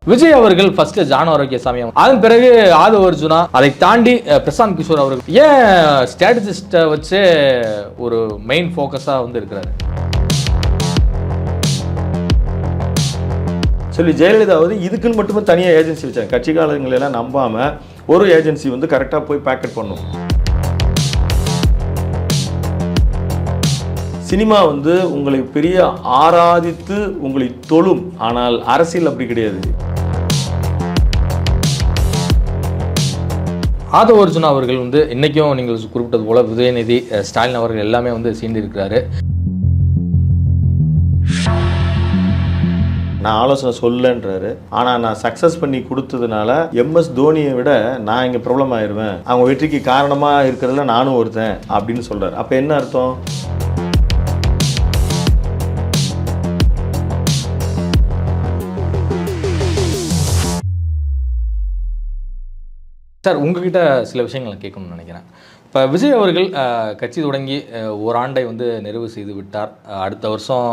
விஜய் அவர்கள் first John Arokiasamy, அதன் பிறகு ஆதவ அர்ஜுனா, அதை தாண்டி பிரசாந்த் கிஷோர் அவர்கள் ஏன் ஸ்ட்ராட்டஜிஸ்ட்டை வச்சு ஒரு மெயின் ஃபோக்கஸா இருக்கிறாரு? சொல்லி ஜெயலலிதாவது இதுக்குன்னு மட்டுமே தனியாக ஏஜென்சி வச்சாங்க. கட்சி காலங்களெல்லாம் நம்பாம ஒரு ஏஜென்சி கரெக்டாக போய் பேக்கெட் பண்ணும். சினிமா உங்களை பெரிய ஆராதித்து உங்களை தொழும், ஆனால் அரசியல் அப்படி கிடையாது. ஆதவ அர்ஜுனா அவர்கள் இன்னைக்கும் நீங்கள் குறிப்பிட்டது போல உதயநிதி, ஸ்டாலின் அவர்கள் எல்லாமே சீண்டி இருக்கிறாரு. நான் ஆலோசனை சொல்லன்றாரு, ஆனால் நான் சக்ஸஸ் பண்ணி கொடுத்ததுனால எம்எஸ் தோனியை விட நான் இங்கே ப்ராப்ளம் ஆயிடுவேன், அவங்க வெற்றிக்கு காரணமாக இருக்கிறதுல நானும் ஒருத்தன் அப்படின்னு சொல்கிறார். அப்போ என்ன அர்த்தம்? சார், உங்ககிட்ட சில விஷயங்களை கேட்கணும்னு நினைக்கிறேன். இப்போ விஜய் அவர்கள் கட்சி தொடங்கி ஓராண்டை நிறைவு செய்து விட்டார். அடுத்த வருஷம்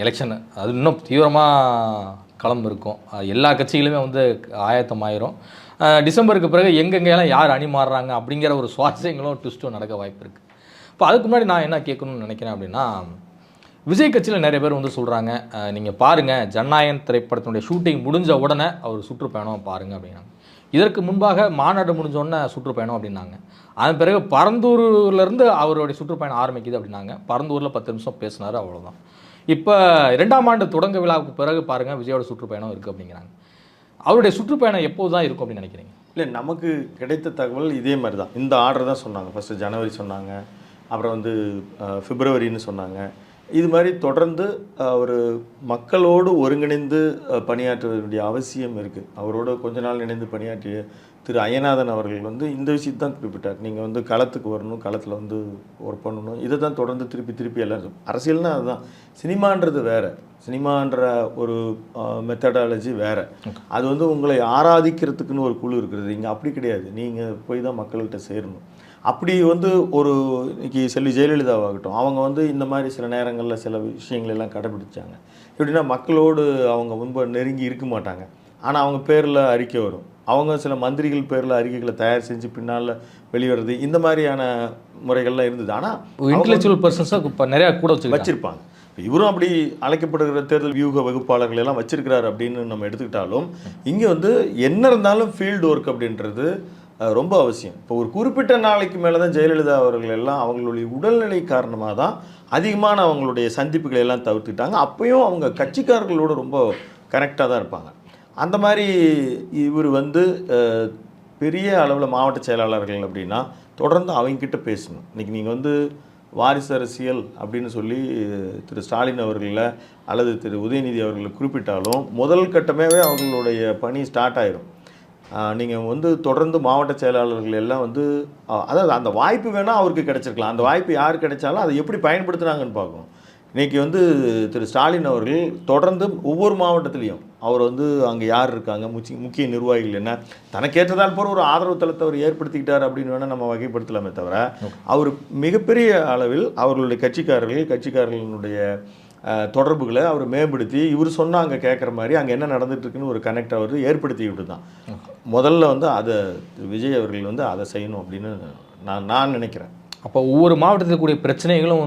எலெக்ஷன், அது இன்னும் தீவிரமாக களம் இருக்கும். எல்லா கட்சிகளுமே ஆயத்தமாயிரும். டிசம்பருக்கு பிறகு எங்கெங்கெல்லாம் யார் அணி மாறுறாங்க அப்படிங்கிற ஒரு சுவாரஸ்யங்களும் ட்விஸ்ட்டும் நடக்க வாய்ப்பு இருக்குது. இப்போ அதுக்கு முன்னாடி நான் என்ன கேட்கணும்னு நினைக்கிறேன் அப்படின்னா, விஜய் கட்சியில் நிறைய பேர் சொல்கிறாங்க, நீங்கள் பாருங்கள் ஜனநாயகன் திரைப்படத்தினுடைய ஷூட்டிங் முடிஞ்ச உடனே அவர் சுற்றுப்பயணம் பாருங்கள் அப்படின்னாங்க. இதற்கு முன்பாக மாநாடு முடிஞ்சோடனே சுற்றுப்பயணம் அப்படின்னாங்க. அதன் பிறகு பரந்தூர்லேருந்து அவருடைய சுற்றுப்பயணம் ஆரம்பிக்குது அப்படின்னாங்க. பரந்தூரில் 10 நிமிஷம் பேசினார், அவ்வளோதான். இப்போ 2ஆம் ஆண்டு தொடங்க விழாவுக்கு பிறகு பாருங்கள் விஜயோட சுற்றுப்பயணம் இருக்குது அப்படிங்கிறாங்க. அவருடைய சுற்றுப்பயணம் எப்போது தான் இருக்கும் அப்படின்னு நினைக்கிறீங்க? இல்லை, நமக்கு கிடைத்த தகவல் இதே மாதிரி தான். இந்த ஆர்டர் தான் சொன்னாங்க. ஃபஸ்ட்டு ஜனவரி சொன்னாங்க, அப்புறம் பிப்ரவரின்னு சொன்னாங்க. இது மாதிரி தொடர்ந்து ஒரு மக்களோடு ஒருங்கிணைந்து பணியாற்ற வேண்டிய அவசியம் இருக்குது. அவரோட கொஞ்ச நாள் இணைந்து பணியாற்றிய திரு அய்யநாதன் அவர்கள் இந்த விஷயத்தை தான் குறிப்பிட்டார். நீங்கள் களத்துக்கு வரணும், களத்தில் ஒர்க் பண்ணணும். இதை தான் தொடர்ந்து திருப்பி எல்லாம். அரசியல்னால் அதுதான். சினிமான்றது வேறு, சினிமான்ற ஒரு மெத்தடாலஜி வேறு. அது உங்களை ஆராதிக்கிறதுக்குன்னு ஒரு குழு இருக்கிறது. இங்கே அப்படி கிடையாது. நீங்கள் போய் தான் மக்கள்கிட்ட சேரணும். அப்படி ஒரு இன்னைக்கு செல்வி ஜெயலலிதாவாகட்டும், அவங்க இந்த மாதிரி சில நேரங்களில் சில விஷயங்கள் எல்லாம் கடைபிடிச்சாங்க. எப்படின்னா, மக்களோடு அவங்க ரொம்ப நெருங்கி இருக்க மாட்டாங்க, ஆனால் அவங்க பேரில் அறிக்கை வரும். அவங்க சில மந்திரிகள் பேரில் அறிக்கைகளை தயார் செஞ்சு பின்னால் வெளிவருது. இந்த மாதிரியான முறைகள்லாம் இருந்தது. ஆனால் இன்டெலெக்சுவல் பர்சன்ஸாக இப்போ நிறையா கூட வச்சுருப்பாங்க. இவரும் அப்படி அழைக்கப்படுகிற தேர்தல் வியூக வகுப்பாளர்கள் எல்லாம் வச்சிருக்கிறார் அப்படின்னு நம்ம எடுத்துக்கிட்டாலும், இங்கே என்ன இருந்தாலும் ஃபீல்டு ஒர்க் அப்படின்றது ரொம்ப அவசியம். இப்போ ஒரு குறிப்பிட்ட நாளைக்கு மேலே தான் ஜெயலலிதா அவர்கள் எல்லாம் அவங்களுடைய உடல்நிலை காரணமாக தான் அதிகமான அவங்களுடைய சந்திப்புகளை எல்லாம் தவிர்த்துட்டாங்க. அப்பயும் அவங்க கட்சிக்காரர்களோடு ரொம்ப கனெக்டாக தான் இருப்பாங்க. அந்த மாதிரி இவர் பெரிய அளவில் மாவட்ட செயலாளர்கள் அப்படின்னா தொடர்ந்து அவங்கக்கிட்ட பேசணும். இன்றைக்கி நீங்கள் வாரிசு அரசியல் அப்படின்னு சொல்லி திரு ஸ்டாலின் அவர்களில் அல்லது திரு உதயநிதி அவர்களை குறிப்பிட்டாலும் முதல் கட்டமே அவங்களுடைய பணி ஸ்டார்ட் ஆயிரும். நீங்கள் தொடர்ந்து மாவட்ட செயலாளர்கள் எல்லாம் அதாவது அந்த வாய்ப்பு வேணால் அவருக்கு கிடைச்சிருக்கலாம். அந்த வாய்ப்பு யார் கிடைச்சாலும் அதை எப்படி பயன்படுத்துனாங்கன்னு பார்க்கணும். இன்றைக்கி திரு ஸ்டாலின் அவர்கள் தொடர்ந்து ஒவ்வொரு மாவட்டத்திலையும் அவர் அங்கே யார் இருக்காங்க, முக்கிய நிர்வாகிகள் என்ன, தனக்கேற்றதால் போகிற ஒரு ஆதரவு தளத்தை அவர் ஏற்படுத்திக்கிட்டார் அப்படின்னு வேணால் நம்ம வகைப்படுத்தலாமே தவிர, அவர் மிகப்பெரிய அளவில் அவர்களுடைய கட்சிக்காரர்களுடைய தொடர்புகளை அவர் மேம்படுத்தி இவர் சொன்னால் அங்கே கேட்குற மாதிரி அங்கே என்ன நடந்துட்டுருக்குன்னு ஒரு கனெக்ட் அவர் ஏற்படுத்திக்கிட்டு தான். முதல்ல அதை விஜய் அவர்கள் அதை செய்யணும் அப்படின்னு நான் நினைக்கிறேன். அப்போ ஒவ்வொரு மாவட்டத்தில் கூடிய பிரச்சனைகளும்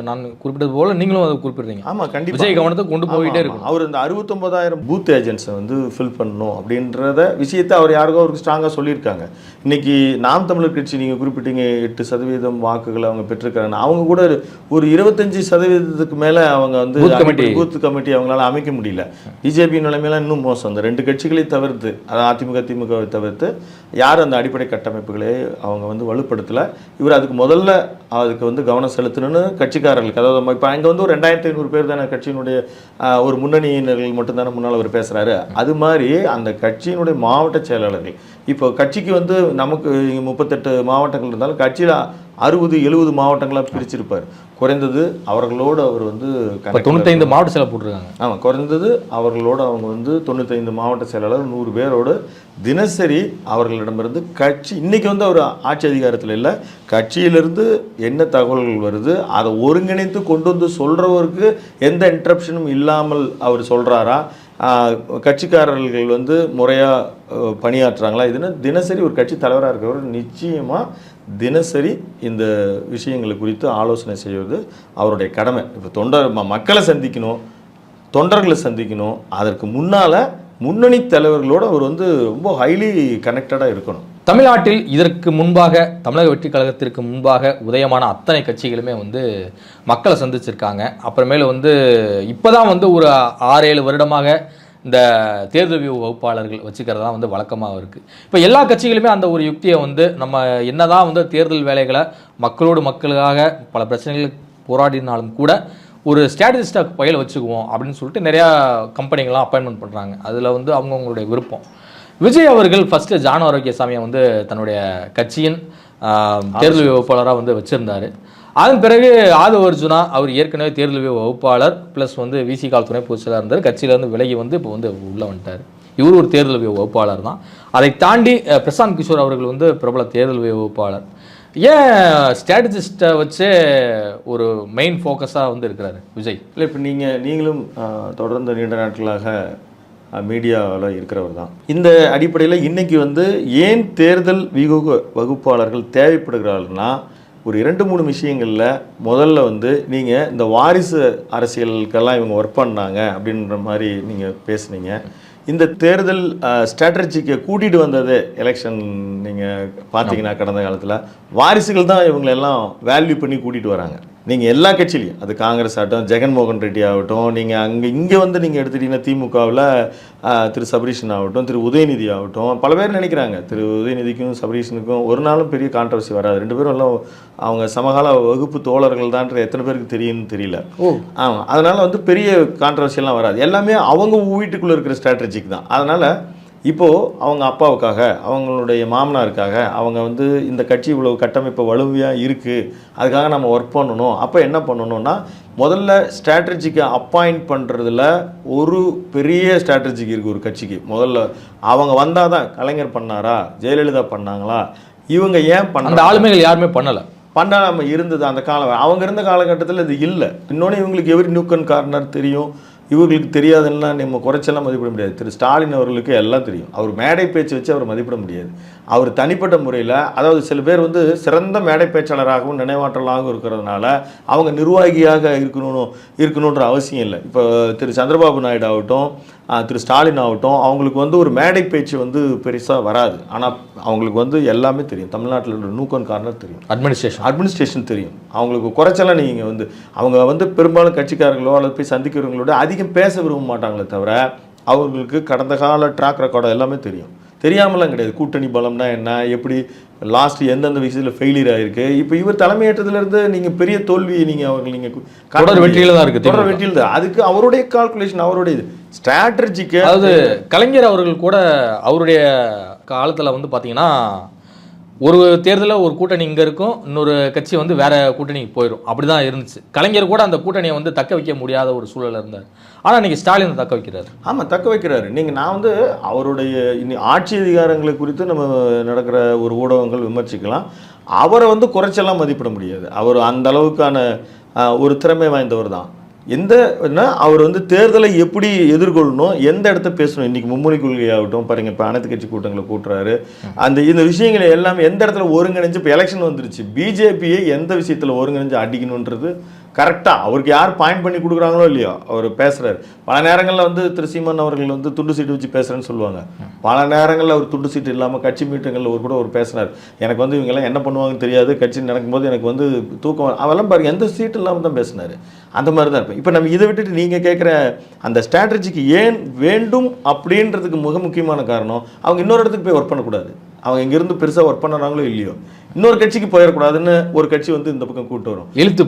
நான் குறிப்பிட்டது போல் நீங்களும் அதை குறிப்பிடுறீங்க. ஆமாம், கண்டிப்பாக விஜய் கவனத்தை கொண்டு போயிட்டே இருக்கும். அவர் இந்த 69,000 பூத் ஏஜென்ட்ஸை ஃபில் பண்ணணும் அப்படின்றத விஷயத்தை அவர் யாருக்கோ அவருக்கு ஸ்ட்ராங்காக சொல்லியிருக்காங்க. இன்றைக்கி நாம் தமிழர் கட்சி நீங்கள் குறிப்பிட்டீங்க 8% வாக்குகளை அவங்க பெற்றிருக்காங்க. அவங்க கூட ஒரு 25% மேலே அவங்க பூத் கமிட்டி அவங்களால அமைக்க முடியல. பிஜேபி நிலைமையெல்லாம் இன்னும் மோசம். அந்த 2 கட்சிகளை தவிர்த்து, அது அதிமுக திமுகவை தவிர்த்து யார் அந்த அடிப்படை கட்டமைப்புகளை அவங்க வலுப்படுத்தலை. இவர் அதுக்கு கவனம் செலுத்தணும்னு கட்சிக்காரர்களுக்கு, அதாவது இப்போ அங்கே ஒரு 2,500 பேர் தானே கட்சியினுடைய ஒரு முன்னணியினர்கள் மட்டும்தானே முன்னால் அவர் பேசுகிறாரு. அது மாதிரி அந்த கட்சியினுடைய மாவட்ட செயலாளர்கள், இப்போ கட்சிக்கு நமக்கு 38 மாவட்டங்கள் இருந்தாலும் கட்சியில் 60-70 மாவட்டங்களாக பிரிச்சிருப்பார். குறைந்தது அவர்களோடு அவர் 95 மாவட்ட செயலாளர் போட்டிருக்காங்க. ஆமாம், குறைந்தது அவர்களோடு அவங்க 95 மாவட்ட செயலாளர் 100 பேரோடு தினசரி அவர்களிடமிருந்து கட்சி இன்றைக்கி அவர் ஆட்சி அதிகாரத்தில் இல்லை, கட்சியிலிருந்து என்ன தகவல்கள் வருது அதை ஒருங்கிணைத்து கொண்டு சொல்கிறவருக்கு எந்த இன்ட்ரப்ஷனும் இல்லாமல் அவர் சொல்கிறாரா, கட்சிக்காரர்கள் வந்து முறையாக பணியாற்றுறாங்களா, இதுன்னு தினசரி ஒரு கட்சி தலைவராக இருக்கிறவர் நிச்சயமாக தினசரி இந்த விஷயங்களை குறித்து ஆலோசனை செய்வது அவருடைய கடமை. இப்போ மக்களை சந்திக்கணும், தொண்டர்களை சந்திக்கணும், அதற்கு முன்னால் முன்னணி தலைவர்களோடு அவர் வந்து ரொம்ப ஹைலி கனெக்டடாக இருக்கணும். தமிழ்நாட்டில் இதற்கு முன்பாக தமிழக வெற்றி கழகத்திற்கு முன்பாக உதயமான அத்தனை கட்சிகளுமே வந்து மக்களை சந்திச்சிருக்காங்க. அப்புறமேல வந்து இப்போ தான் வந்து ஒரு 6-7 வருடமாக இந்த தேர்தல் வியூக வகுப்பாளர்கள் வச்சுக்கிறதா வந்து வழக்கமாக இருக்குது. இப்போ எல்லா கட்சிகளுமே அந்த ஒரு யுக்தியை வந்து நம்ம என்னதான் வந்து தேர்தல் வேலைகளை மக்களோடு மக்களுக்காக பல பிரச்சனைகளுக்கு போராடினாலும் கூட ஒரு ஸ்ட்ராட்டஜிஸ்டாக பயில வச்சுக்குவோம் அப்படின்னு சொல்லிட்டு நிறையா கம்பெனிகள்லாம் அப்பாயின்மெண்ட் பண்ணுறாங்க. அதில் வந்து அவங்கவுங்களுடைய விருப்பம். விஜய் அவர்கள் ஃபஸ்ட்டு ஜான் ஆரோக்கியசாமியை வந்து தன்னுடைய கட்சியின் தேர்தல் வகுப்பாளராக வந்து வச்சுருந்தார். அதன் பிறகு ஆதவ அர்ஜுனா அவர் ஏற்கனவே தேர்தல் வகுப்பாளர் ப்ளஸ் வந்து விசிகால் துணை பொதுச்செயலாளர் இருந்தார். கட்சியிலேருந்து விலகி வந்து இப்போ வந்து உள்ளே வந்துட்டார். இவர் ஒரு தேர்தல் வகுப்பாளர் தான். அதை தாண்டி பிரசாந்த் கிஷோர் அவர்கள் வந்து பிரபல தேர்தல் வகுப்பாளர். ஏன் ஸ்ட்ராட்டஜிஸ்ட்டை வச்சு ஒரு மெயின் ஃபோக்கஸாக வந்து இருக்கிறாரு விஜய்? இல்லை, இப்போ நீங்களும் தொடர்ந்து நீண்ட நாட்களாக மீடியாவில் இருக்கிறவர் தான். இந்த அடிப்படையில் இன்றைக்கி வந்து ஏன் தேர்தல் வியூக வகுப்பாளர்கள் தேவைப்படுகிறார்கள்னா ஒரு 2-3 விஷயங்களில் முதல்ல வந்து நீங்கள் இந்த வாரிசு அரசியலுக்கெல்லாம் இவங்க ஒர்க் பண்ணாங்க அப்படின்ற மாதிரி நீங்கள் பேசுனீங்க. இந்த தேர்தல் ஸ்ட்ராட்டஜிக்கை கூட்டிகிட்டு வந்தது எலெக்ஷன் நீங்கள் பார்த்தீங்கன்னா கடந்த காலத்தில் வாரிசுகள் தான் இவங்களெல்லாம் வேல்யூ பண்ணி கூட்டிகிட்டு வராங்க. நீங்கள் எல்லா கட்சியிலையும், அது காங்கிரஸ் ஆகட்டும், ஜெகன்மோகன் ரெட்டி ஆகட்டும், நீங்கள் இங்கே வந்து நீங்கள் எடுத்துட்டீங்கன்னா திமுகவில் திரு சபரீஷன் ஆகட்டும், திரு உதயநிதி ஆகட்டும், பல பேர் நினைக்கிறாங்க திரு உதயநிதிக்கும் சபரீஷனுக்கும் ஒரு நாளும் பெரிய கான்ட்ரவர்சி வராது. 2 பேரும் எல்லாம் அவங்க சமகால வகுப்பு தோழர்கள் தான்ற எத்தனை பேருக்கு தெரியும்னு தெரியல. ஆமாம், அதனால் வந்து பெரிய கான்ட்ரவர்சியெல்லாம் வராது. எல்லாமே அவங்க வீட்டுக்குள்ளே இருக்கிற ஸ்ட்ராட்டஜிக் தான். அதனால் இப்போது அவங்க அப்பாவுக்காக, அவங்களுடைய மாமனாருக்காக அவங்க வந்து இந்த கட்சி இவ்வளவு கட்டமைப்பு வலுவையாக இருக்குது, அதுக்காக நம்ம ஒர்க் பண்ணணும். அப்போ என்ன பண்ணணும்னா முதல்ல ஸ்ட்ராட்டஜிக்கை அப்பாயிண்ட் பண்ணுறதுல ஒரு பெரிய ஸ்ட்ராட்டஜிக் இருக்குது ஒரு கட்சிக்கு. முதல்ல அவங்க வந்தால் தான் கலைஞர் பண்ணாரா, ஜெயலலிதா பண்ணாங்களா, இவங்க ஏன் பண்ண அந்த ஆளுமைகள் யாருமே பண்ணாம இருந்தது அந்த காலம். அவங்க இருந்த காலகட்டத்தில் இது இல்லை. இன்னொன்று இவங்களுக்கு எவரி நியூக்கன் கார்னர் தெரியும், இவர்களுக்கு தெரியாதுன்னா நம்ம குறைச்செல்லாம் மதிப்பிட முடியாது. திரு ஸ்டாலின் அவர்களுக்கு எல்லாம் தெரியும். அவர் மேடை பேச்சு வச்சு அவர் மதிப்பிட முடியாது. அவர் தனிப்பட்ட முறையில், அதாவது சில பேர் வந்து சிறந்த மேடை பேச்சாளராகவும் நினைவாற்றலாகவும் இருக்கிறதுனால அவங்க நிர்வாகியாக இருக்கணுன்ற அவசியம் இல்லை. இப்போ திரு சந்திரபாபு நாயுடு ஆகட்டும், திரு ஸ்டாலின் ஆகட்டும், அவங்களுக்கு வந்து ஒரு மேடை பேச்சு வந்து பெருசாக வராது. ஆனால் அவங்களுக்கு வந்து எல்லாமே தெரியும். தமிழ்நாட்டில் உள்ள நூக்கன் கார்னர் தெரியும், அட்மினிஸ்ட்ரேஷன் தெரியும். அவங்களுக்கு குறைச்செல்லாம் நீங்கள் வந்து அவங்க வந்து பெரும்பாலும் கட்சிக்காரங்களோ அல்லது போய் சந்திக்கிறவங்களோட அதிகம் பேச விரும்ப மாட்டாங்களே தவிர அவர்களுக்கு கடந்த கால ட்ராக் ரெக்கார்டு எல்லாமே தெரியும். தெரியாமலாம் கிடையாது. கூட்டணி பலம்னா என்ன, எப்படி லாஸ்ட் எந்தெந்த விஷயத்தில் ஃபெயிலியர் ஆகிருக்கு. இப்போ இவர் தலைமையேற்றதுலேருந்து நீங்கள் பெரிய தோல்வியை நீங்கள் தொடர் வெற்றியில் தான் இருக்குது. தொடர் வெற்றியில் தான். அதுக்கு அவருடைய கால்குலேஷன், அவருடைய இது ஸ்ட்ராட்டஜிக்கு. அதாவது கலைஞர் அவர்கள் கூட அவருடைய காலத்தில் வந்து பார்த்தீங்கன்னா ஒரு தேர்தலில் ஒரு கூட்டணி இங்கே இருக்கும், இன்னொரு கட்சி வந்து வேறு கூட்டணிக்கு போயிடும். அப்படி தான் இருந்துச்சு. கலைஞர் கூட அந்த கூட்டணியை வந்து தக்க வைக்க முடியாத ஒரு சூழலில் இருந்தார். ஆனால் இன்றைக்கி ஸ்டாலின் தக்க வைக்கிறார். ஆமாம், தக்க வைக்கிறாரு. நான் வந்து அவருடைய ஆட்சி அதிகாரங்களை குறித்து நம்ம நடக்கிற ஒரு ஊடகங்கள் விமர்சிக்கலாம். அவரை வந்து குறைச்செல்லாம் மதிப்பிட முடியாது. அவர் அந்த அளவுக்கான ஒரு திறமை வாய்ந்தவர் தான். அவர் வந்து தேர்தலை எப்படி எதிர்கொள்ளணும், எந்த இடத்த பேசணும். இன்றைக்கி மும்மொழி கொள்கையாகட்டும் பாருங்கள், இப்போ அனைத்து கட்சி கூட்டங்களை கூட்டுறாரு. இந்த விஷயங்களை எல்லாமே எந்த இடத்துல ஒருங்கிணைஞ்சு, இப்போ எலெக்ஷன் வந்துருச்சு, பிஜேபியை எந்த விஷயத்தில் ஒருங்கிணைஞ்சு அடிக்கணுன்றது கரெக்டாக அவருக்கு யார் பாயிண்ட் பண்ணி கொடுக்குறாங்களோ இல்லையோ அவர் பேசுகிறாரு. பல நேரங்களில் வந்து திரு சீமான் அவர்கள் வந்து துண்டு சீட்டு வச்சு பேசுகிறேன்னு சொல்லுவாங்க. பல நேரங்களில் அவர் துண்டு சீட்டு இல்லாமல் கட்சி மீட்டிங்களில் கூட ஒரு பேசுகிறார். எனக்கு வந்து இவங்கெல்லாம் என்ன பண்ணுவாங்கன்னு தெரியாது, கட்சி நடக்கும்போது எனக்கு வந்து தூக்கம், அவெல்லாம் பாருங்கள் எந்த சீட்டு இல்லாமல் தான் பேசினார். அந்த மாதிரி தான் இருப்பேன். இப்போ நம்ம இதை விட்டுட்டு நீங்கள் கேட்குற அந்த ஸ்ட்ராட்டஜிக்கு ஏன் வேண்டும் அப்படின்றதுக்கு மிக முக்கியமான காரணம், அவங்க இன்னொரு இடத்துக்கு போய் ஒர்க் பண்ணக்கூடாது. அவங்க இங்கேருந்து பெருசாக ஒர்க் பண்ணுறாங்களோ இல்லையோ, இன்னொரு கட்சிக்கு போயிடக்கூடாதுன்னு ஒரு கட்சி வந்து இந்த பக்கம் கூட்டு வரும், இழுத்து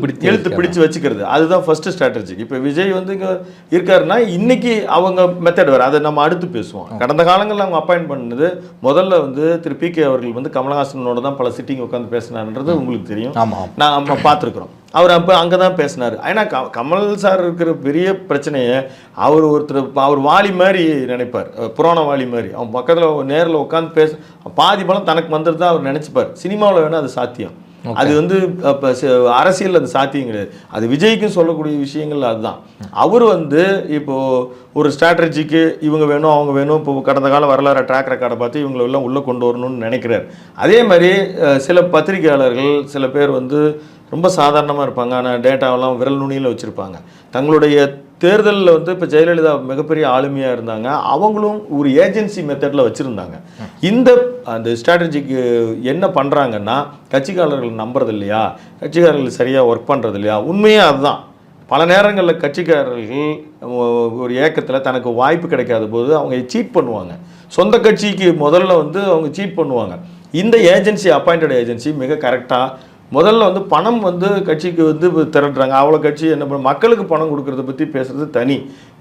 பிடிச்சு வச்சுக்கிறது. அதுதான் ஃபர்ஸ்ட் ஸ்ட்ராட்டஜி. இப்போ விஜய் வந்து இங்கே இருக்காருன்னா இன்னைக்கு அவங்க மெத்தட் வேறு, அதை நம்ம அடுத்து பேசுவோம். கடந்த காலங்களில் அவங்க அப்பாயின்ட் பண்ணது முதல்ல வந்து திரு PK அவர்கள் வந்து கமலஹாசனோட தான் பல சிட்டிங் உட்காந்து பேசினார்ன்றது உங்களுக்கு தெரியும். நம்ம பார்த்துருக்குறோம். அவர் அப்போ அங்கே தான் பேசினார். ஏன்னா கமல் சார் இருக்கிற பெரிய பிரச்சனையை அவர் வாலி மாதிரி நினைப்பார், புராண வாலி மாதிரி. அவன் பக்கத்தில் நேரில் உட்காந்து பாதி பலம் தனக்கு வந்துட்டு தான் அவர் நினச்சிப்பார். சினிமாவில் வேணால் அது சாத்தியம், அது வந்து அரசியல் அது சாத்தியம் கிடையாது. அது விஜய்க்கும் சொல்லக்கூடிய விஷயங்கள் அதுதான். அவர் வந்து இப்போது ஒரு ஸ்ட்ராட்டஜிக்கு இவங்க வேணும் அவங்க வேணும், இப்போ கடந்த கால வரலாறு ட்ராக் ரெக்கார்டை பார்த்து இவங்களெல்லாம் உள்ளே கொண்டு வரணும்னு நினைக்கிறார். அதே மாதிரி சில பத்திரிகையாளர்கள் சில பேர் வந்து ரொம்ப சாதாரணமாக இருப்பாங்க, ஆனால் டேட்டாவெல்லாம் விரல் நுனியில் வச்சுருப்பாங்க. தங்களுடைய தேர்தலில் வந்து இப்போ ஜெயலலிதா மிகப்பெரிய ஆளுமையாக இருந்தாங்க, அவங்களும் ஒரு ஏஜென்சி மெத்தடில் வச்சுருந்தாங்க. அந்த ஸ்ட்ராட்டஜிக்கு என்ன பண்ணுறாங்கன்னா, கட்சிக்காரர்கள் நம்புறது இல்லையா, கட்சிக்காரர்கள் சரியாக ஒர்க் பண்ணுறது இல்லையா, உண்மையாக அதுதான். பல நேரங்களில் கட்சிக்காரர்கள் ஒரு ஏக்கத்தில் தனக்கு வாய்ப்பு கிடைக்காத போது அவங்க சீட் பண்ணுவாங்க. சொந்த கட்சிக்கு முதல்ல வந்து அவங்க சீட் பண்ணுவாங்க. இந்த ஏஜென்சி, அப்பாயிண்டட் ஏஜென்சி மிக கரெக்டாக முதல்ல வந்து பணம் வந்து கட்சிக்கு வந்து திரட்டுறாங்க. அவ்வளோ கட்சி என்ன பண்ண, மக்களுக்கு பணம் கொடுக்கறத பற்றி பேசுகிறது தனி.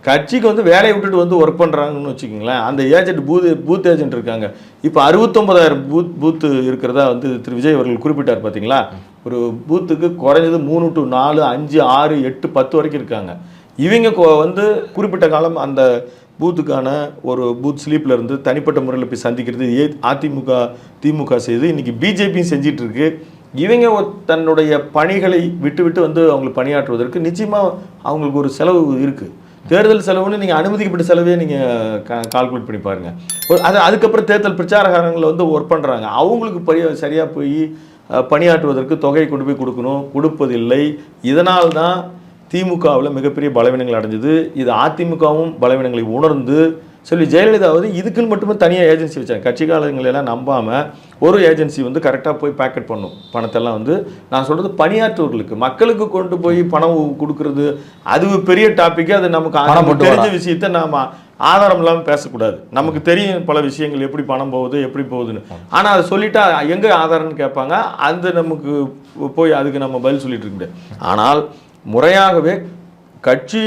கட்சிக்கு வந்து வேலையை விட்டுட்டு வந்து ஒர்க் பண்ணுறாங்கன்னு வச்சுக்கோங்களேன். அந்த ஏஜென்ட் பூத் ஏஜென்ட் இருக்காங்க. இப்போ 69,000 பூத்து இருக்கிறதா வந்து திரு விஜய் அவர்கள் குறிப்பிட்டார் பார்த்தீங்களா. ஒரு பூத்துக்கு குறைஞ்சது 3 to 4, 5, 6, 8, 10 வரைக்கும் இருக்காங்க. இவங்க வந்து குறிப்பிட்ட காலம் அந்த பூத்துக்கான ஒரு பூத் ஸ்லீப்பில் இருந்து தனிப்பட்ட முறையில் போய் சந்திக்கிறது அதிமுக திமுக செய்து இன்றைக்கி பிஜேபியும் செஞ்சிட்டு இருக்கு. இவங்க தன்னுடைய பணிகளை விட்டு விட்டு வந்து அவங்களுக்கு பணியாற்றுவதற்கு நிச்சயமாக அவங்களுக்கு ஒரு செலவு இருக்குது. தேர்தல் செலவுன்னு நீங்கள் அனுமதிக்கப்பட்ட செலவே நீங்கள் கால்குலேட் பண்ணி பாருங்கள். அதுக்கப்புறம் தேர்தல் பிரச்சாரகாரங்களை வந்து ஒர்க் பண்ணுறாங்க. அவங்களுக்கு சரியாக போய் பணியாற்றுவதற்கு தொகையை கொண்டு போய் கொடுப்பதில்லை. இதனால் தான் திமுகவில் மிகப்பெரிய பலவீனங்கள் அடைஞ்சது. இது அதிமுகவும் பலவீனங்களை உணர்ந்து சொல்லி ஜெயலலிதாவது இதுக்குன்னு மட்டுமே தனியாக ஏஜென்சி வச்சாங்க. கட்சிக்காரங்களெல்லாம் நம்பாமல் ஒரு ஏஜென்சி வந்து கரெக்டாக போய் பேக்கெட் பண்ணும் பணத்தெல்லாம். வந்து நான் சொல்கிறது பணியாற்றுவர்களுக்கு, மக்களுக்கு கொண்டு போய் பணம் கொடுக்கறது அது பெரிய டாப்பிக்கு. அது நமக்கு தெரிஞ்ச விஷயத்த நாம் ஆதாரம் இல்லாமல் பேசக்கூடாது. நமக்கு தெரியும் பல விஷயங்கள், எப்படி பணம் போகுது எப்படி போகுதுன்னு. ஆனால் அதை சொல்லிட்டா எங்கே ஆதாரம்னு கேட்பாங்க. அந்த நமக்கு போய் அதுக்கு நம்ம பதில் சொல்லிட்டு இருக்க முடியாது. ஆனால் முறையாகவே கட்சி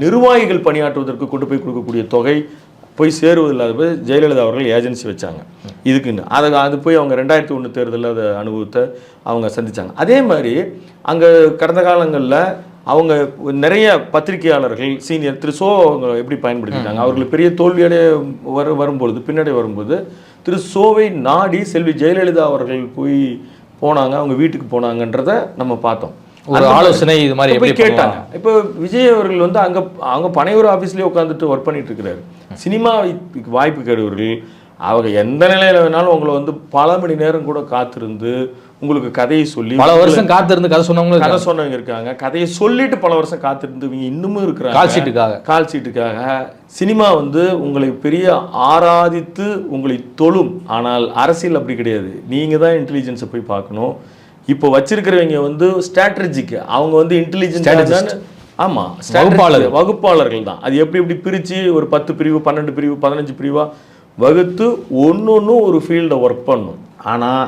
நிர்வாகிகள் பணியாற்றுவதற்கு கொண்டு போய் கொடுக்கக்கூடிய தொகை போய் சேருவதில்லாத போய் ஜெயலலிதா அவர்கள் ஏஜென்சி வச்சாங்க இதுக்குன்னு. அது போய் அவங்க 2001 தேர்தலில் அதை அனுபவத்தை அவங்க சந்தித்தாங்க. அதே மாதிரி அங்கே கடந்த காலங்களில் அவங்க நிறைய பத்திரிகையாளர்கள் சீனியர் திரு சோ அவங்க எப்படி பயன்படுத்திட்டாங்க. அவர்களுக்கு பெரிய தோல்வியடைய வரும்பொழுது பின்னாடி வரும்போது திரு சோவை நாடி செல்வி ஜெயலலிதா அவர்கள் போய் போனாங்க, அவங்க வீட்டுக்கு போனாங்கன்றதை நம்ம பார்த்தோம். ஒரு ஆலோசனை இது மாதிரி எப்படி கேட்டாங்க. இப்போ விஜய் அவர்கள் வந்து அவங்க பனையூர் ஆஃபீஸ்லேயே உட்காந்துட்டு ஒர்க் பண்ணிட்டு இருக்கிறாரு. சினிமா வாய்ப்பு கேடுவர்கள் அவங்க எந்த நிலையில வேணாலும் உங்களை வந்து பல மணி நேரம் கூட காத்திருந்து உங்களுக்கு கதையை சொல்லி பல வருஷம் காத்திருந்து கதை சொன்னவங்க இருக்காங்க. கதையை சொல்லிட்டு பல வருஷம் காத்திருந்து இவங்க இன்னமும் இருக்கிறாங்க கால் சீட்டுக்காக. சினிமா வந்து உங்களை பெரிய ஆராதித்து உங்களை தொழும். ஆனால் அரசியல் அப்படி கிடையாது. நீங்கள் தான் இன்டெலிஜென்ஸை போய் பார்க்கணும். இப்போ வச்சிருக்கிறவங்க வந்து ஸ்ட்ராட்டஜிக்கு அவங்க வந்து இன்டெலிஜென்ஸ். ஆமாம், வகுப்பாளர்கள் தான். அது எப்படி பிரித்து ஒரு 10 பிரிவு 12 பிரிவு 15 பிரிவாக வகுத்து ஒன்றும் ஒரு ஃபீல்டை ஒர்க் பண்ணும். ஆனால்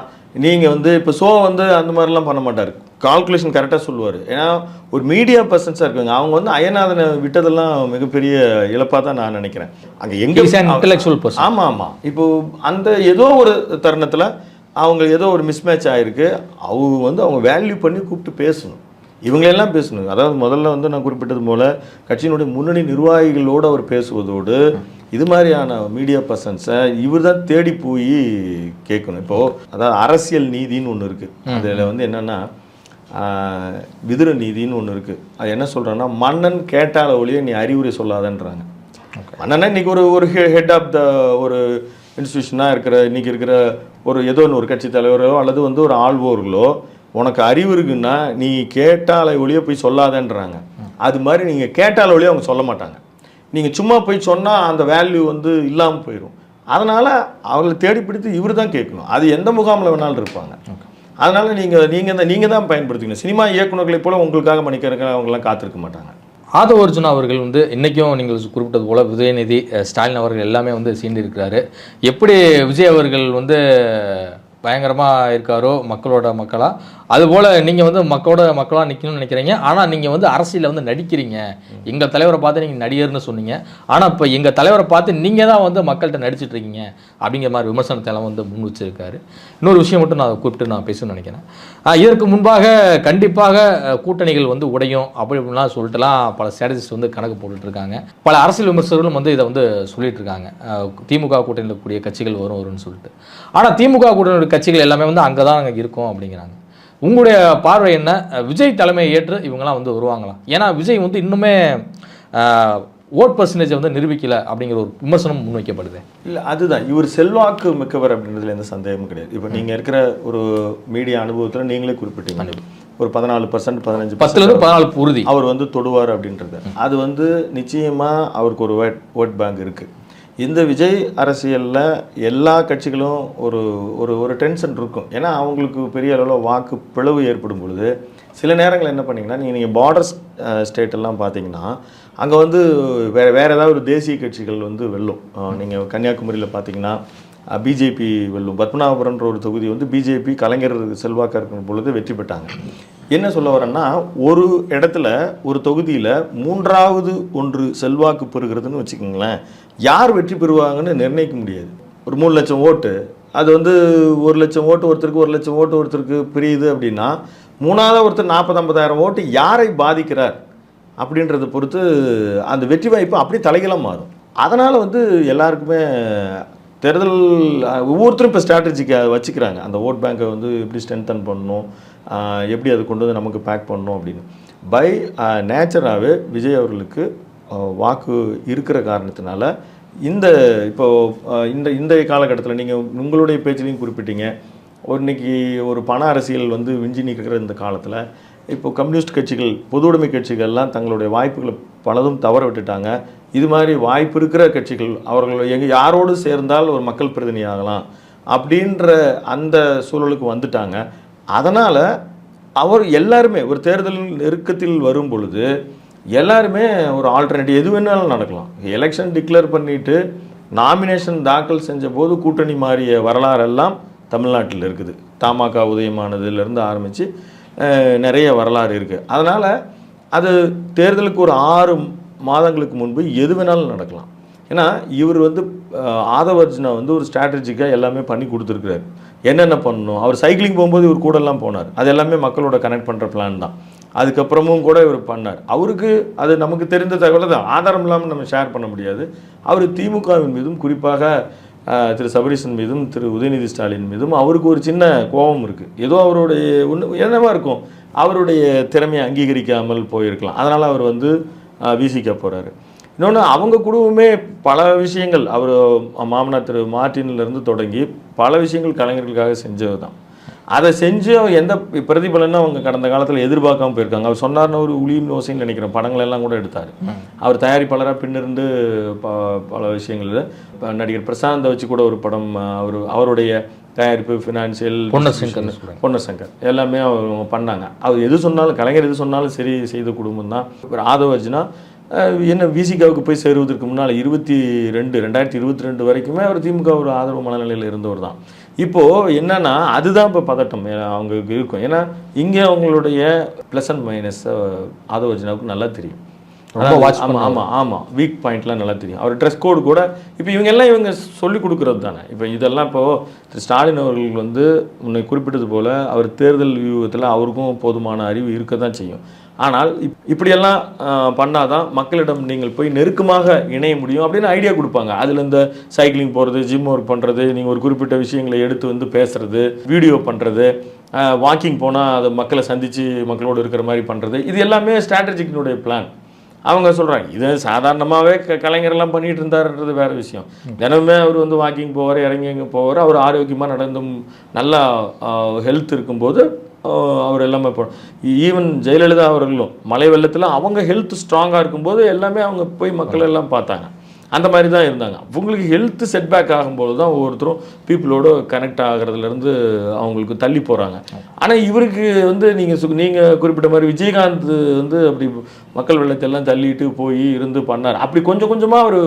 நீங்கள் வந்து இப்போ ஷோ வந்து அந்த மாதிரிலாம் பண்ண மாட்டார். கால்குலேஷன் கரெக்டாக சொல்லுவார். ஏன்னா ஒரு மீடியா பர்சன்ஸாக இருக்காங்க. அவங்க வந்து அயனாதனை விட்டதெல்லாம் மிகப்பெரிய இழப்பாக தான் நான் நினைக்கிறேன். அங்கே எங்கே இன்டெலெக்சுவல் பர்சன். ஆமாம். இப்போ அந்த ஏதோ ஒரு தருணத்தில் அவங்க ஏதோ ஒரு மிஸ்மேட்ச் ஆகிருக்கு. அவங்க வந்து அவங்க வேல்யூ பண்ணி கூப்பிட்டு பேசணும், இவங்களெல்லாம் பேசணும். அதாவது முதல்ல வந்து நான் குறிப்பிட்டது போல் கட்சியினுடைய முன்னணி நிர்வாகிகளோடு அவர் பேசுவதோடு இது மாதிரியான மீடியா பர்சன்ஸை இவர் தான் தேடி போய் கேட்கணும். இப்போது அதாவது அரசியல் நீதின்னு ஒன்று இருக்குது. அதில் வந்து என்னென்னா விதுர நீதின்னு ஒன்று இருக்குது. அது என்ன சொல்கிறேன்னா, மன்னன் கேட்டால ஒழிய நீ அறிவுரை சொல்லாதன்றாங்க. மன்னனா இன்றைக்கி ஒரு ஹெட் ஆஃப் த ஒரு இன்ஸ்டியூஷனாக இன்றைக்கி இருக்கிற ஏதோ ஒரு கட்சி தலைவரோ அல்லது வந்து ஒரு ஆள்வோர்களோ உனக்கு அறிவு இருக்குன்னா நீ கேட்டாலை ஒழிய போய் சொல்லாதன்றாங்க. அது மாதிரி நீங்கள் கேட்டாலை ஒழிய அவங்க சொல்ல மாட்டாங்க. நீங்கள் சும்மா போய் சொன்னால் அந்த வேல்யூ வந்து இல்லாமல் போயிடும். அதனால் அவங்களை தேடி பிடித்து இவர் தான் கேட்கணும். அது எந்த முகாமில் வேணாலும் இருப்பாங்க. அதனால் நீங்கள் தான் பயன்படுத்திக்கணும். சினிமா இயக்குநர்களை போல் உங்களுக்காக மணிக்கிறக்க அவங்களாம் காத்திருக்க மாட்டாங்க. ஆதவ அர்ஜுனா அவர்கள் வந்து இன்றைக்கும் நீங்கள் குறிப்பிட்டது போல் உதயநிதி ஸ்டாலின் அவர்கள் எல்லாமே வந்து சீண்டிருக்கிறாரு. எப்படி விஜய் அவர்கள் வந்து பயங்கரமாக இருக்காரோ மக்களாக, அதுபோல் நீங்கள் வந்து மக்களாக நிற்கணும்னு நினைக்கிறீங்க. ஆனால் நீங்கள் வந்து அரசியலில் வந்து நடிக்கிறீங்க. எங்கள் தலைவரை பார்த்து நீங்கள் நடிகர்னு சொன்னீங்க. ஆனால் இப்போ எங்கள் தலைவரை பார்த்து நீங்கள் தான் வந்து மக்கள்கிட்ட நடிச்சிட்ருக்கீங்க அப்படிங்கிற மாதிரி விமர்சனத்தை எல்லாம் வந்து முன் வச்சிருக்காரு. இன்னொரு விஷயம் மட்டும் நான் கூப்பிட்டு நான் பேசணும்னு நினைக்கிறேன். இதற்கு முன்பாக கண்டிப்பாக கூட்டணிகள் வந்து உடையும் அப்படின்லாம் சொல்லிட்டுலாம் பல ஸ்ட்ராட்டஜிஸ்ட் வந்து கணக்கு போட்டுட்ருக்காங்க. பல அரசியல் விமர்சகர்களும் வந்து இதை வந்து சொல்லிட்டு இருக்காங்க. திமுக கூட்டணியில் இருக்கக்கூடிய கட்சிகள் வரும்னு சொல்லிட்டு. ஆனால் திமுக கூட்டணி கட்சிகள் எல்லாமே வந்து அங்கே தான் அங்கே இருக்கும் அப்படிங்கிறாங்க. உங்களுடைய பார்வை என்ன? விஜய் தலைமையை ஏற்று இவங்கெல்லாம் வந்து வருவாங்களா? ஏன்னா விஜய் வந்து இன்னுமே ஓட் பர்சன்டேஜை வந்து நிரூபிக்கல அப்படிங்கிற ஒரு விமர்சனம் முன்வைக்கப்படுது. இல்லை, அதுதான் இவர் செல்வாக்கு மிக்கவர் அப்படின்றதுல எந்த சந்தேகமும் கிடையாது. இப்போ நீங்கள் இருக்கிற ஒரு மீடியா அனுபவத்தில் நீங்களே குறிப்பிட்டீங்க, ஒரு 14% 15% உறுதி அவர் வந்து தொடுவார் அப்படின்றது. அது வந்து நிச்சயமாக அவருக்கு ஒரு ஓட் பேங்க் இருக்குது. இந்த விஜய் அரசியலில் எல்லா கட்சிகளும் ஒரு ஒரு ஒரு டென்ஷன் இருக்கும். ஏன்னா அவங்களுக்கு பெரிய அளவில் வாக்கு பிளவு ஏற்படும் பொழுது சில நேரங்கள் என்ன பண்ணிங்கன்னா, நீங்கள் பார்டர் ஸ்டேட்டெல்லாம் பார்த்தீங்கன்னா அங்கே வந்து வேறு ஏதாவது ஒரு தேசிய கட்சிகள் வந்து வெல்லும். நீங்கள் கன்னியாகுமரியில் பார்த்தீங்கன்னா பிஜேபி வெல்லும். பத்மநாபபுரம்ன்ற ஒரு தொகுதி வந்து பிஜேபி கலைஞர் செல்வாக்காக இருக்கும் பொழுது வெற்றி பெற்றாங்க. என்ன சொல்ல வரேன்னா, ஒரு இடத்துல ஒரு தொகுதியில் மூன்றாவது ஒன்று செல்வாக்கு பெறுகிறதுன்னு வச்சுக்கோங்களேன், யார் வெற்றி பெறுவாங்கன்னு நிர்ணயிக்க முடியாது. ஒரு 3 லட்சம் ஓட்டு, அது வந்து 1 லட்சம் ஓட்டு ஒருத்தருக்கு, 1 லட்சம் ஓட்டு ஒருத்தருக்கு பிரியுது அப்படின்னா, மூணாவது ஒருத்தர் 40-50 ஓட்டு யாரை பாதிக்கிறார் அப்படின்றத பொறுத்து அந்த வெற்றி வாய்ப்பு அப்படி தலைகளாக மாறும். அதனால் வந்து எல்லாருக்குமே தேர்தல் ஒவ்வொருத்தரும் இப்போ ஸ்ட்ராட்டஜிக்காக வச்சுக்கிறாங்க. அந்த ஓட் பேங்கை வந்து எப்படி ஸ்ட்ரென்தன் பண்ணணும், எப்படி அதை கொண்டு வந்து நமக்கு பேக் பண்ணணும் அப்படின்னு. பை நேச்சராகவே விஜய் அவர்களுக்கு வாக்கு இருக்கிற காரணத்தினால இந்த காலகட்டத்தில் நீங்கள் உங்களுடைய பேச்சிலையும் குறிப்பிட்டீங்க, இன்னைக்கு ஒரு பண அரசியல் வந்து விஞ்சி நிற்கிற இந்த காலத்தில் இப்போ கம்யூனிஸ்ட் கட்சிகள், பொது உடைமை கட்சிகள்லாம் தங்களுடைய வாய்ப்புகளை பலதும் தவற விட்டுட்டாங்க. இது மாதிரி வாய்ப்பு இருக்கிற கட்சிகள் அவர்கள் யாரோடு சேர்ந்தால் ஒரு மக்கள் பிரதிநிதி ஆகலாம் அப்படின்ற அந்த சூழலுக்கு வந்துட்டாங்க. அதனால் அவர் எல்லாருமே ஒரு தேர்தல் நெருக்கத்தில் வரும் பொழுது எல்லாருமே ஒரு ஆல்டர்னேட்டிவ் எது வேணாலும் நடக்கலாம். எலெக்ஷன் டிக்ளேர் பண்ணிவிட்டு நாமினேஷன் தாக்கல் செஞ்ச போது கூட்டணி மாறிய வரலாறெல்லாம் தமிழ்நாட்டில் இருக்குது. தமாக உதயமானதுலேருந்து ஆரம்பித்து நிறைய வரலாறு இருக்குது. அதனால் அது தேர்தலுக்கு ஒரு 6 மாதங்களுக்கு முன்பு எது வேணாலும் நடக்கலாம். ஏன்னா இவர் வந்து ஆதவர்ஜுனா வந்து ஒரு ஸ்ட்ராட்டஜிக்காக எல்லாமே பண்ணி கொடுத்துருக்குறாரு. என்னென்ன பண்ணணும், அவர் சைக்கிளிங் போகும்போது இவர் கூடலாம் போனார், அது எல்லாமே மக்களோட கனெக்ட் பண்ணுற பிளான் தான். அதுக்கப்புறமும் கூட இவர் பண்ணார். அவருக்கு அது நமக்கு தெரிந்த தகவலை தான், ஆதாரம் இல்லாமல் நம்ம ஷேர் பண்ண முடியாது. அவர் திமுகவின் மீதும் குறிப்பாக திரு சபரீசன் மீதும் திரு உதயநிதி ஸ்டாலின் மீதும் அவருக்கு ஒரு சின்ன கோபம் இருக்குது. ஏதோ அவருடைய என்னவா இருக்கும், அவருடைய திறமையை அங்கீகரிக்காமல் போயிருக்கலாம். அதனால் அவர் வந்து விசிக்க போகிறாரு. இன்னொன்று, அவங்க குடும்பமே பல விஷயங்கள், அவர் மாமனார் திரு மார்ட்டின்லேருந்து தொடங்கி பல விஷயங்கள் கலைஞர்களுக்காக செஞ்சது தான். அதை செஞ்சு எந்த பிரதிபலனும் அவங்க கடந்த காலத்தில் எதிர்பார்க்காம போயிருக்காங்க. அவர் சொன்னார்னு ஒரு உளியின் யோசைன்னு நினைக்கிறேன், படங்கள் எல்லாம் கூட எடுத்தார். அவர் தயாரிப்பாளராக பின்னிருந்து பல விஷயங்கள். நடிகர் பிரசாந்தை வச்சு கூட ஒரு படம், அவருடைய தயாரிப்பு, ஃபினான்சியல், பொன்னர் சங்கர் எல்லாமே அவங்க பண்ணாங்க. அவர் எது சொன்னாலும், கலைஞர் எது சொன்னாலும் சரி செய்த குடும்பம் தான். ஆதவர்ஜுனா என்ன விசிகாவுக்கு போய் சேருவதற்கு முன்னால் 2022 வரைக்குமே அவர் திமுக ஒரு ஆதரவு மனநிலையில் இருந்தவர் தான். இப்போது என்னன்னா, அதுதான் இப்போ பதட்டம் அவங்களுக்கு இருக்கும். ஏன்னா இங்கே அவங்களுடைய ப்ளஸ் அண்ட் மைனஸ் ஆதவர்ஜுனாவுக்கு நல்லா தெரியும். ஆமாம், வீக் பாயிண்ட்லாம் நல்லா தெரியும். அவர் ட்ரெஸ் கோடு கூட இப்போ இவங்க சொல்லிக் கொடுக்குறது தானே. இப்போ இதெல்லாம் இப்போது திரு ஸ்டாலின் அவர்கள் வந்து முன்னை குறிப்பிட்டது போல் அவர் தேர்தல் வியூகத்தில் அவருக்கும் போதுமான அறிவு இருக்க தான் செய்யும். ஆனால் இப்படியெல்லாம் பண்ணாதான் மக்களிடம் நீங்கள் போய் நெருக்கமாக இணைய முடியும் அப்படின்னு ஐடியா கொடுப்பாங்க. அதில் இந்த சைக்கிளிங் போகிறது, ஜிம் ஒர்க் பண்ணுறது, நீங்கள் ஒரு குறிப்பிட்ட விஷயங்களை எடுத்து வந்து பேசுகிறது, வீடியோ பண்ணுறது, வாக்கிங் போனால் அதை மக்களை சந்தித்து மக்களோடு இருக்கிற மாதிரி பண்ணுறது, இது எல்லாமே ஸ்ட்ராட்டஜிக்கினுடைய பிளான். அவங்க சொல்கிறாங்க இது சாதாரணமாகவே கலைஞரெல்லாம் பண்ணிகிட்டு இருந்தாருன்றது வேறு விஷயம். தினமுமே அவர் வந்து வாக்கிங் போவார், இறங்கி எங்கே போவார், அவர் ஆரோக்கியமாக நடந்தும் நல்லா ஹெல்த் இருக்கும்போது அவர் எல்லாமே ஈவன் ஜெயலலிதா அவர்களும் மழை வெள்ளத்தில் அவங்க ஹெல்த் ஸ்ட்ராங்காக இருக்கும்போது எல்லாமே அவங்க போய் மக்கள் எல்லாம் பார்த்தாங்க. அந்த மாதிரி தான் இருந்தாங்க. அவங்களுக்கு ஹெல்த் செட்பேக் ஆகும்போது தான் ஒவ்வொருத்தரும் பீப்புளோடு கனெக்ட் ஆகிறதுலேருந்து அவங்களுக்கு தள்ளி போகிறாங்க. ஆனால் இவருக்கு வந்து நீங்கள் குறிப்பிட்ட மாதிரி விஜயகாந்த் வந்து அப்படி மக்கள் வெள்ளத்தெல்லாம் தள்ளிட்டு போய் இருந்து பண்ணார். அப்படி கொஞ்சம் கொஞ்சமாக அவர்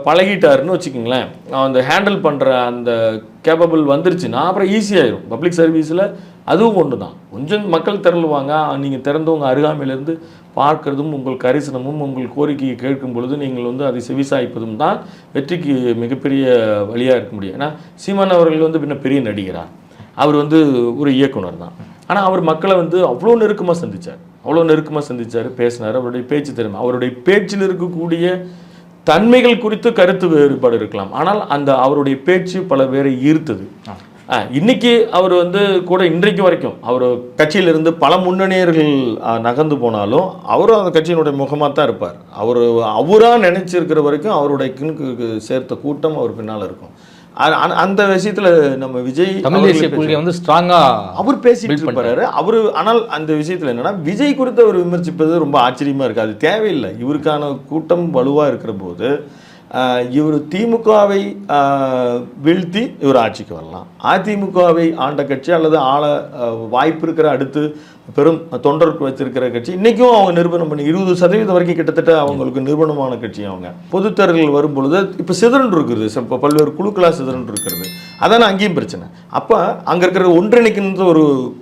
பழகிட்டாருன்னு வச்சுக்கோங்களேன். அந்த ஹேண்டில் பண்ணுற அந்த கேப்பபிள் வந்துருச்சுன்னா அப்புறம் ஈஸியாகிடும். பப்ளிக் சர்வீஸில் அதுவும் ஒன்று தான். கொஞ்சம் மக்கள் திரளுவாங்க, நீங்கள் திறந்து உங்கள் அருகாமையிலேருந்து பார்க்கறதும் உங்கள் கரிசனமும் உங்கள் கோரிக்கையை கேட்கும் பொழுது நீங்கள் வந்து அதை செவிசாய்ப்பதும் தான் வெற்றிக்கு மிகப்பெரிய வழியாக இருக்க முடியும். ஏன்னா சீமான் அவர்கள் வந்து பின்ன பெரிய நடிகரார், அவர் வந்து ஒரு இயக்குனர் தான். ஆனால் அவர் மக்களை வந்து அவ்வளோ நெருக்கமாக சந்தித்தார், பேசினார். அவருடைய பேச்சு திறமை, அவருடைய பேச்சில் இருக்கக்கூடிய தன்மைகள் குறித்து கருத்து வேறுபாடு இருக்கலாம். ஆனால் அவருடைய பேச்சு பல பேரை ஈர்த்தது. இன்னைக்கு அவர் வந்து கூட இன்றைக்கு வரைக்கும் அவர் கட்சியிலிருந்து பல முன்னணியர்கள் நகர்ந்து போனாலும் அவரும் அந்த கட்சியினுடைய முகமாக தான் இருப்பார். அவராக நினைச்சிருக்கிற வரைக்கும் அவருடைய சேர்த்த கூட்டம் அவர் பின்னால் இருக்கும். அந்த விஷயத்துல நம்ம விஜய் தமிழ் தேசிய கொள்கை வந்து ஸ்ட்ராங்கா அவர் பேசிட்டு இருப்பாரு அவரு. ஆனால் அந்த விஷயத்துல என்னன்னா விஜய் குறித்து அவர் விமர்சிப்பது ரொம்ப ஆச்சரியமா இருக்கு. அது தேவையில்லை. இவருக்கான கூட்டம் வலுவா இருக்கிற போது இவர் திமுகவை வீழ்த்தி இவர் ஆட்சிக்கு வரலாம். அதிமுகவை ஆண்ட கட்சி அல்லது வாய்ப்பு இருக்கிற அடுத்து பெரும் தொண்டருக்கு வச்சிருக்கிற கட்சி இன்றைக்கும் அவங்க நிரூபணம் பண்ணி 20% வரைக்கும் கிட்டத்தட்ட அவங்களுக்கு நிரூபணமான கட்சி. அவங்க பொது தேர்தல்கள் வரும் பொழுது இப்போ சிதறண்டு இருக்குது. இப்போ பல்வேறு குழுக்களாக சிதறண்டு இருக்கிறது. அதான அங்கேயும் பிரச்சனை. அப்போ அங்கே இருக்கிற ஒன்றிணைக்கின்ற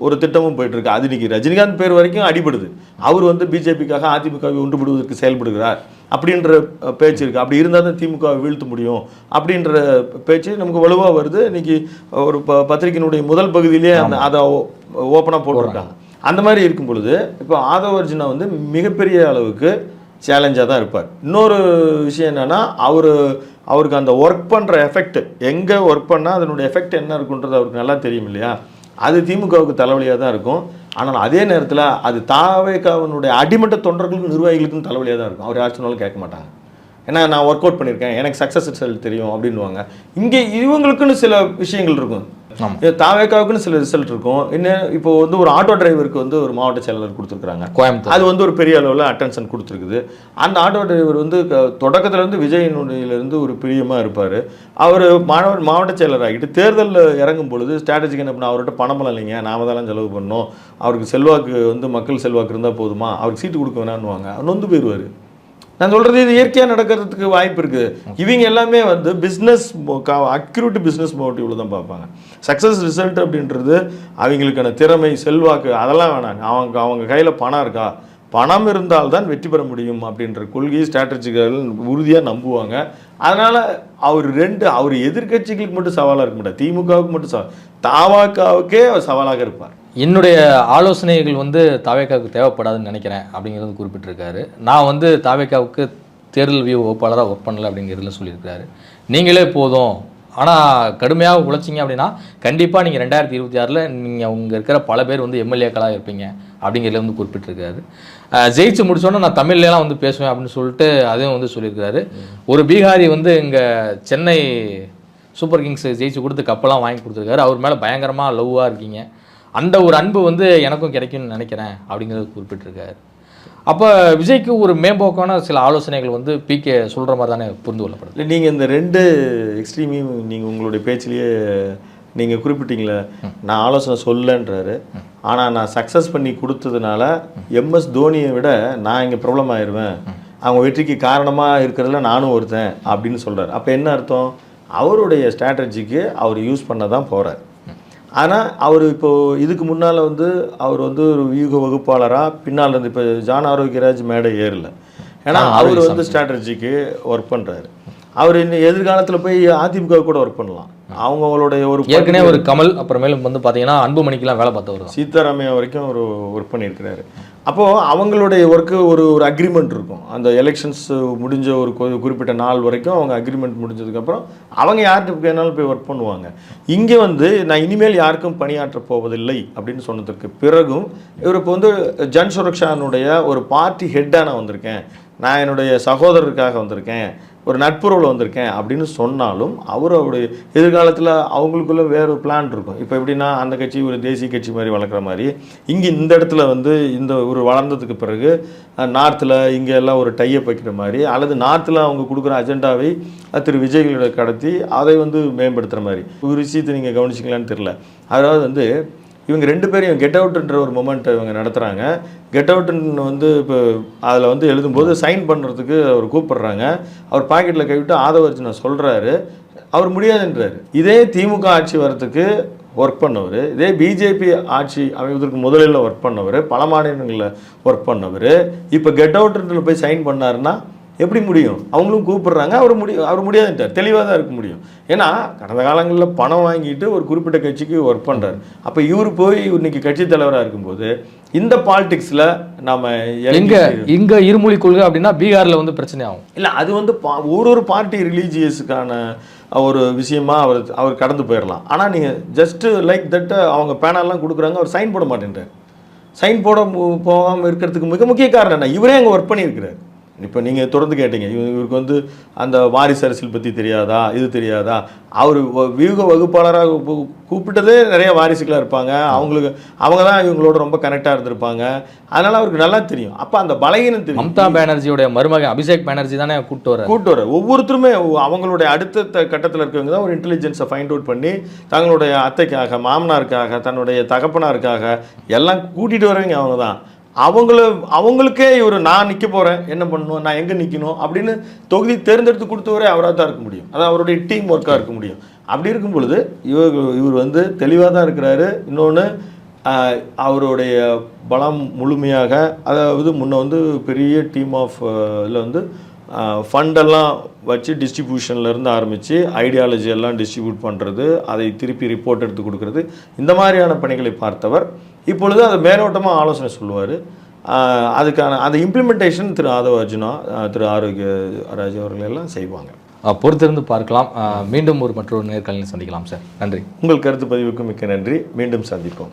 ஒரு திட்டமும் போயிட்டு இருக்கு. அது இன்னைக்கு ரஜினிகாந்த் பேர் வரைக்கும் அடிபடுது. அவர் வந்து பிஜேபிக்காக அதிமுகவை ஒன்றுபடுவதற்கு செயல்படுகிறார் அப்படின்ற பேச்சு இருக்குது. அப்படி இருந்தால் தான் திமுகவை வீழ்த்த முடியும் அப்படின்ற பேச்சு நமக்கு வலுவாக வருது. இன்னைக்கு ஒரு பத்திரிகையினுடைய முதல் பகுதியிலே அதை ஓப்பனாக போட்டுருக்காங்க. அந்த மாதிரி இருக்கும் பொழுது இப்போ ஆதவ அர்ஜுனா வந்து மிகப்பெரிய அளவுக்கு சேலஞ்சாக தான் இருப்பார். இன்னொரு விஷயம் என்னென்னா அவருக்கு அந்த ஒர்க் பண்ணுற எஃபெக்ட் எங்கே ஒர்க் பண்ணால் அதனுடைய எஃபெக்ட் என்ன இருக்குன்றது அவருக்கு நல்லா தெரியும் இல்லையா? அது திமுகவுக்கு தலைவலியாக தான் இருக்கும். ஆனால் அதே நேரத்தில் அது தாவேகாவினுடைய அடிமட்ட தொண்டர்களுக்கும் நிர்வாகிகளுக்கும் தலைவலியாக தான் இருக்கும். அவர் யார் சொன்னாலும் கேட்க மாட்டாங்க. ஏன்னா நான் ஒர்க் அவுட் பண்ணியிருக்கேன், எனக்கு சக்ஸஸ் ரிசல்ட் தெரியும் அப்படின்வாங்க. இங்கே இவங்களுக்குன்னு சில விஷயங்கள் இருக்கும். தாவேக்காவுக்குன்னு சில ரிசல்ட் இருக்கும். இன்னும் இப்போ வந்து ஒரு ஆட்டோ டிரைவருக்கு வந்து ஒரு மாவட்ட செயலாளர் கொடுத்துருக்காங்க கோயம்புத்தூர். அது வந்து ஒரு பெரிய அளவில் அட்டென்ஷன் கொடுத்துருக்குது. அந்த ஆட்டோ டிரைவர் வந்து தொடக்கத்துலேருந்து விஜயினுடையிலேருந்து ஒரு பிரியமாக இருப்பார். அவர் மாவட்ட செயலர் ஆகிட்டு தேர்தலில் இறங்கும் பொழுது ஸ்ட்ராட்டஜிக்கு என்ன பண்ண, அவர்கிட்ட பணமெல்லாம் இல்லைங்க, நாம தான் செலவு பண்ணோம், அவருக்கு செல்வாக்கு வந்து மக்கள் செல்வாக்கு இருந்தால் போதுமா, அவருக்கு சீட்டு கொடுக்க வேணான்னுவாங்க. நொந்து போயிடுவார். நான் சொல்கிறது இது இயற்கையாக நடக்கிறதுக்கு வாய்ப்பு இருக்குது. இவங்க எல்லாமே வந்து பிஸ்னஸ் அக்யூரேட் பிஸ்னஸ் மோட்டிவில் தான் பார்ப்பாங்க. சக்ஸஸ் ரிசல்ட் அப்படின்றது அவங்களுக்கான திறமை செல்வாக்கு அதெல்லாம் வேணாங்க. அவங்க கையில் பணம் இருக்கா, பணம் இருந்தால்தான் வெற்றி பெற முடியும் அப்படின்ற கொள்கை ஸ்ட்ராட்டஜிகள் உறுதியாக நம்புவாங்க. அதனால் அவர் எதிர்கட்சிகளுக்கு மட்டும் சவாலாக இருக்க மாட்டார், திமுகவுக்கு மட்டும் தமாகவுக்கே அவர் சவாலாக இருப்பார். என்னுடைய ஆலோசனைகள் வந்து தாவேக்காவுக்கு தேவைப்படாதுன்னு நினைக்கிறேன் அப்படிங்கிறது குறிப்பிட்டிருக்காரு. நான் வந்து தாவேக்காவுக்கு தேர்தல் வியூ வகுப்பாளராக ஒர்க் பண்ணலை அப்படிங்கிறதுல சொல்லியிருக்காரு. நீங்களே போதும், ஆனால் கடுமையாக உழைச்சிங்க அப்படின்னா கண்டிப்பாக நீங்கள் 2026 நீங்கள் அவங்க இருக்கிற பல பேர் வந்து எம்எல்ஏக்களாக இருப்பீங்க அப்படிங்கிறதுல வந்து குறிப்பிட்டிருக்காரு. ஜெயிச்சு முடிச்சோன்னா நான் தமிழ்லாம் வந்து பேசுவேன் அப்படின்னு சொல்லிட்டு அதையும் வந்து சொல்லியிருக்காரு. ஒரு பீகாரி வந்து இங்கே சென்னை சூப்பர் கிங்ஸ் ஜெயிச்சு கொடுத்து கப்பெல்லாம் வாங்கி கொடுத்துருக்காரு. அவர் மேலே பயங்கரமாக லவ்வாக இருக்கீங்க, அந்த ஒரு அன்பு வந்து எனக்கும் கிடைக்கும்னு நினைக்கிறேன் அப்படிங்கிறது குறிப்பிட்டிருக்காரு. அப்போ விஜய்க்கு ஒரு மேம்போக்கான சில ஆலோசனைகள் வந்து பிகே சொல்கிற மாதிரி தானே புரிந்து கொள்ளப்படுது. இல்லை, நீங்கள் இந்த 2 எக்ஸ்ட்ரீமையும் நீங்கள் உங்களுடைய பேச்சிலேயே நீங்கள் குறிப்பிட்டீங்களே, நான் ஆலோசனை சொல்லன்றாரு. ஆனால் நான் சக்ஸஸ் பண்ணி கொடுத்ததுனால MS தோனியை விட நான் இங்கே ப்ராப்ளம் ஆயிடுவேன், அவங்க வெற்றிக்கு காரணமாக இருக்கிறதுல நானும் ஒருத்தன் அப்படின்னு சொல்கிறார். அப்போ என்ன அர்த்தம்? அவருடைய ஸ்ட்ராட்டஜிக்கு அவர் யூஸ் பண்ண தான் போகிறார். ஆனால் அவர் இப்போது இதுக்கு முன்னால் வந்து அவர் வந்து ஒரு வியூக வகுப்பாளராக பின்னால் இருந்து இப்போ ஜான் ஆரோக்கியராஜ் மேடை ஏறல. ஏன்னா அவர் வந்து ஸ்ட்ராட்டஜிக்கு ஒர்க் பண்ணுறாரு. அவர் இன்னும் எதிர்காலத்தில் போய் அதிமுக கூட ஒர்க் பண்ணலாம். அவங்களுடைய ஏற்கனவே ஒரு கமல் அப்புறமேலும் வந்து பார்த்தீங்கன்னா அன்புமணிக்கெலாம் வேலை பார்த்தவர், சீதாராமையா வரைக்கும் ஒரு ஒர்க் பண்ணியிருக்கிறாரு. அப்போது அவங்களுடைய ஒர்க்கு ஒரு அக்ரிமெண்ட் இருக்கும். அந்த எலெக்ஷன்ஸ் முடிஞ்ச ஒரு குறிப்பிட்ட நாள் வரைக்கும் அவங்க அக்ரிமெண்ட் முடிஞ்சதுக்கப்புறம் அவங்க யார்கிட்ட வேணாலும் போய் ஒர்க் பண்ணுவாங்க. இங்கே வந்து நான் இனிமேல் யாருக்கும் பணியாற்ற போவதில்லை அப்படின்னு சொன்னதுக்கு பிறகும் இவர் இப்போ வந்து ஜன் சுரக்ஷானுடைய ஒரு பார்ட்டி ஹெட்டாக நான் வந்திருக்கேன், நான் என்னுடைய சகோதரருக்காக வந்திருக்கேன், ஒரு நட்புறவில் வந்திருக்கேன் அப்படின்னு சொன்னாலும் அவருடைய எதிர்காலத்தில் அவங்களுக்குள்ள வேறு பிளான் இருக்கும். இப்போ எப்படின்னா அந்த கட்சி ஒரு தேசிய கட்சி மாதிரி வளர்க்குற மாதிரி இங்கே இந்த இடத்துல வந்து இந்த ஒரு வளர்ந்ததுக்கு பிறகு நார்த்தில் இங்கே எல்லாம் ஒரு டையப் வைக்கிற மாதிரி அல்லது நார்த்தில் அவங்க கொடுக்குற அஜெண்டாவை திரு விஜய்களோட கடத்தி அதை வந்து மேம்படுத்துகிற மாதிரி ஒரு விஷயத்தை நீங்கள் கவனிச்சிங்களான்னு தெரில. அதாவது வந்து இவங்க 2 பேரையும் கெட் அவுட்ன்ற ஒரு மொமெண்ட்டை இவங்க நடத்துகிறாங்க. கெட் அவுட்டுன்னு வந்து இப்போ அதில் வந்து எழுதும்போது சைன் பண்ணுறதுக்கு அவர் கூப்பிட்றாங்க. அவர் பாக்கெட்டில் கைவிட்டு ஆதவ அர்ஜுனா சொல்கிறாரு, அவர் முடியாதுன்றார். இதே திமுக ஆட்சி வரத்துக்கு ஒர்க் பண்ணவர், இதே பிஜேபி ஆட்சி அமைவதற்கு முதலில் ஒர்க் பண்ணவர், பல மாநிலங்களில் ஒர்க் பண்ணவர், இப்போ கெட் அவுட்ன்றதில் போய் சைன் பண்ணாருன்னா எப்படி முடியும்? அவங்களும் கூப்பிடுறாங்க, அவர் முடியாதுன்ட்டார். தெளிவாக தான் இருக்க முடியும். ஏன்னா கடந்த காலங்களில் பணம் வாங்கிட்டு ஒரு குறிப்பிட்ட கட்சிக்கு ஒர்க் பண்ணுறாரு. அப்போ இவர் போய் இன்னைக்கு கட்சி தலைவராக இருக்கும்போது இந்த பாலிடிக்ஸில் நம்ம இங்கே இருமொழி கொள்கை அப்படின்னா பீகாரில் வந்து பிரச்சனை ஆகும். இல்லை, அது வந்து ஒரு பார்ட்டி ரிலீஜியஸுக்கான ஒரு விஷயமா அவர் கடந்து போயிடலாம். ஆனால் நீங்கள் ஜஸ்ட்டு லைக் தட் அவங்க பேனல்லாம் கொடுக்குறாங்க, அவர் சைன் போட மாட்டேன்றார். சைன் போகாமல் இருக்கிறதுக்கு மிக முக்கிய காரணம் என்ன? இவரே அங்கே ஒர்க் பண்ணியிருக்கிறார். இப்போ நீங்கள் தொடர்ந்து கேட்டீங்க, இவருக்கு வந்து அந்த வாரிசு அரசியல் பற்றி தெரியாதா, இது தெரியாதா? அவர் வியூக வகுப்பாளராக கூப்பிட்டதே நிறைய வாரிசுகளாக இருப்பாங்க, அவங்க தான் இவங்களோட ரொம்ப கனெக்டாக இருந்திருப்பாங்க, அதனால் அவருக்கு நல்லா தெரியும். அப்போ அந்த பலகீனம் தெரியும். மம்தா பானர்ஜியோடைய மருமகன் அபிஷேக் பானர்ஜி தானே கூப்பிட்டு வர ஒவ்வொருத்தருமே அவங்களுடைய அடுத்த கட்டத்தில் இருக்கவங்க தான் ஒரு இன்டெலிஜென்ஸை ஃபைண்ட் அவுட் பண்ணி தங்களுடைய அத்தைக்காக, மாமனாருக்காக, தன்னுடைய தகப்பனாருக்காக எல்லாம் கூட்டிகிட்டு வரவங்க அவங்க தான். அவங்களுக்கே இவர் நான் நிற்க போகிறேன், என்ன பண்ணணும், நான் எங்கே நிற்கணும் அப்படின்னு தொகுதி தேர்ந்தெடுத்து கொடுத்தவரே அவராக தான் இருக்க முடியும். அதான் அவருடைய டீம் ஒர்க்காக இருக்க முடியும். அப்படி இருக்கும் பொழுது இவர் வந்து தெளிவாக தான் இருக்கிறாரு. இன்னொன்று, அவருடைய பலம் முழுமையாக, அதாவது முன்ன வந்து பெரிய டீம் ஆஃப் இதில் வந்து ஃபண்டெல்லாம் வச்சு டிஸ்ட்ரிபியூஷன்லேருந்து ஆரம்பித்து ஐடியாலஜி எல்லாம் டிஸ்ட்ரிபியூட் பண்ணுறது, அதை திருப்பி ரிப்போர்ட் எடுத்து கொடுக்கறது, இந்த மாதிரியான பணிகளை பார்த்தவர். இப்பொழுது அதை மேலோட்டமாக ஆலோசனை சொல்லுவார். அதுக்கான அந்த இம்ப்ளிமெண்டேஷன் திரு ஆதவ அர்ஜுனா, திரு ஆரோக்கிய ராஜ் அவர்கள் எல்லாம் செய்வாங்க. பொறுத்திருந்து பார்க்கலாம். மீண்டும் மற்றொரு நேர்காணலில் சந்திக்கலாம் சார். நன்றி. உங்கள் கருத்து பதிவுக்கு மிக்க நன்றி. மீண்டும் சந்திப்போம்.